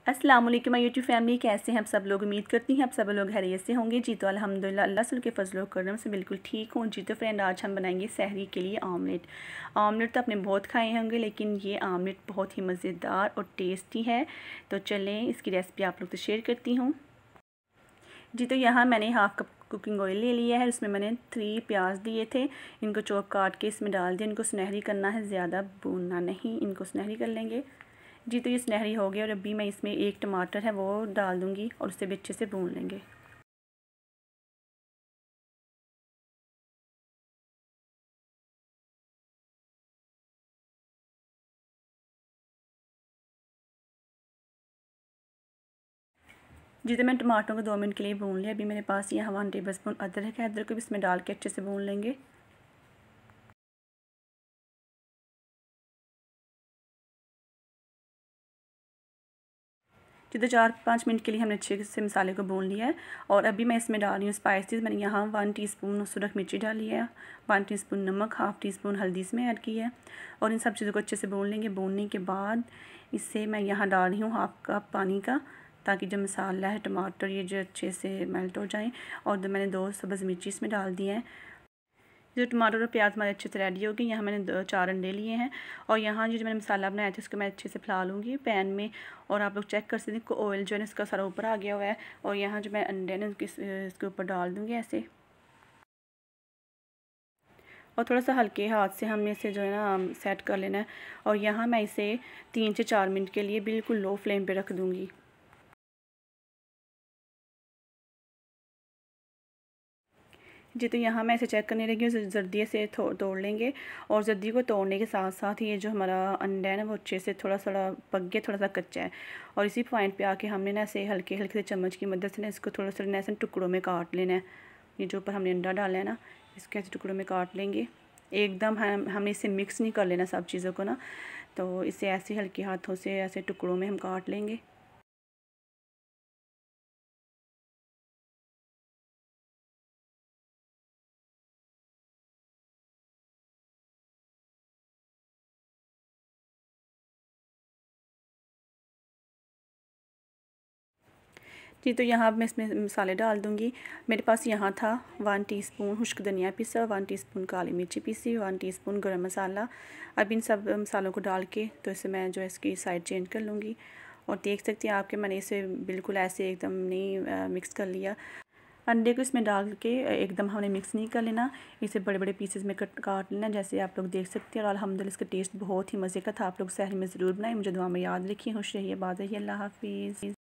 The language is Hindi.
अस्सलाम वालेकुम माय यूट्यूब फैमिली, कैसे हैं आप सब लोग। उम्मीद करती हैं आप सब लोग खैरियत से होंगे। जी तो अल्हम्दुलिल्लाह अल्लाह के फजल और करम से बिल्कुल ठीक हूँ। जी तो फ्रेंड, आज हम बनाएंगे सहरी के लिए ऑमलेट तो आपने बहुत खाए होंगे, लेकिन ये ऑमलेट बहुत ही मज़ेदार और टेस्टी है। तो चलें इसकी रेसिपी आप लोग से शेयर करती हूँ। जी तो यहाँ मैंने हाफ़ कप कुकिंग ऑयल ले लिया है। उसमें मैंने 3 प्याज लिए थे, इनको चॉप काट के इसमें डाल दिया। इनको सुनहरी करना है, ज़्यादा भूनना नहीं, इनको सुनहरी कर लेंगे। जी तो ये सुनहरी हो गया और अभी मैं इसमें 1 टमाटर है वो डाल दूँगी और उसे भी अच्छे से भून लेंगे। जी तो मैं टमाटरों को 2 मिनट के लिए भून लिया। अभी मेरे पास यहाँ 1 टेबल स्पून अदरक है, अदरक को भी इसमें डाल के अच्छे से भून लेंगे। जी तो 4-5 मिनट के लिए हमने अच्छे से मसाले को भून लिया है और अभी मैं इसमें डाल रही हूँ स्पाइसेस। मैंने यहाँ 1 टीस्पून सुरख मिर्ची डाली है, 1 टीस्पून नमक, हाफ़ टीस्पून हल्दी इसमें ऐड की है और इन सब चीज़ों को अच्छे से भून लेंगे। भूनने के बाद इससे मैं यहाँ डाल रही हूँ हाफ़ कप पानी का, ताकि जो मसाला है टमाटर ये जो अच्छे से मेल्ट हो जाए। और मैंने 2 सब्ज़ मिर्ची इसमें डाल दी हैं। जो टमाटर और प्याज हमारे अच्छे से रेडी हो गए। यहाँ मैंने 4 अंडे लिए हैं और यहाँ जो मैंने मसाला बनाया था उसको मैं अच्छे से फैला लूँगी पैन में। और आप लोग चेक कर सकते हैं ऑयल जो है इसका सारा ऊपर आ गया हुआ है। और यहाँ जो मैं अंडे ने इसके ऊपर डाल दूँगी ऐसे, और थोड़ा सा हल्के हाथ से हमने इसे जो है ना सेट कर लेना है। और यहाँ मैं इसे 3 से 4 मिनट के लिए बिल्कुल लो फ्लेम पर रख दूँगी। जी तो यहाँ मैं इसे चेक करने लगी हूँ। जर्दी से तोड़ लेंगे और जर्दी को तोड़ने के साथ साथ ये जो हमारा अंडा है ना वो अच्छे से थोड़ा थोड़ा पक गया, थोड़ा सा कच्चा है। और इसी पॉइंट पे आके हमने ना ऐसे हल्के हल्के से चम्मच की मदद से ना इसको थोड़ा सा ऐसे टुकड़ों में काट लेना है। ये जो ऊपर हमने अंडा डाला है ना इसके ऐसे टुकड़ों में काट लेंगे। एकदम हमने इसे मिक्स नहीं कर लेना सब चीज़ों को ना, तो इसे ऐसे हल्के हाथों से ऐसे टुकड़ों में हम काट लेंगे। जी तो यहाँ मैं इसमें मसाले डाल दूँगी। मेरे पास यहाँ था 1 टीस्पून खुश्क धनिया पीसा, 1 टीस्पून काली मिर्ची पीसी, 1 टीस्पून गरम मसाला। अब इन सब मसालों को डाल के तो इसे मैं जो है इसकी साइड चेंज कर लूँगी। और देख सकते हैं आपके मैंने इसे बिल्कुल ऐसे एकदम नहीं मिक्स कर लिया। अंडे को इसमें डाल के एकदम हमने मिक्स नहीं कर लेना, इसे बड़े बड़े पीसेस में काट लेना जैसे आप लोग देख सकते हैं। और अल्हम्दुलिल्लाह इसका टेस्ट बहुत ही मज़े का था। आप लोग सहरी में ज़रूर बनाएं। मुझे दुआ में याद रखिए। खुश रहिए, बात रहिए। अल्लाह हाफ़िज़।